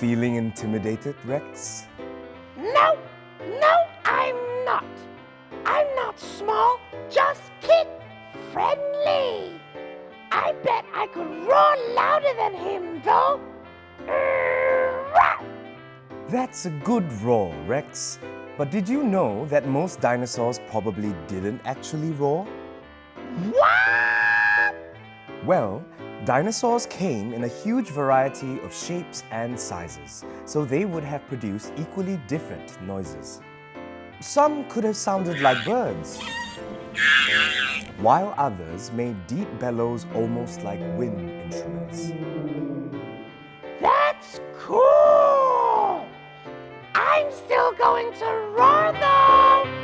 feeling intimidated, Rex? No, I'm not. I'm not small, just kid-friendly. I bet I could roar louder than him, though. That's a good roar, Rex. But did you know that most dinosaurs probably didn't actually roar? What? Well, dinosaurs came in a huge variety of shapes and sizes, so they would have produced equally different noises. Some could have sounded like birds, while others made deep bellows almost like wind instruments. That's cool! I'm still going to roar, though!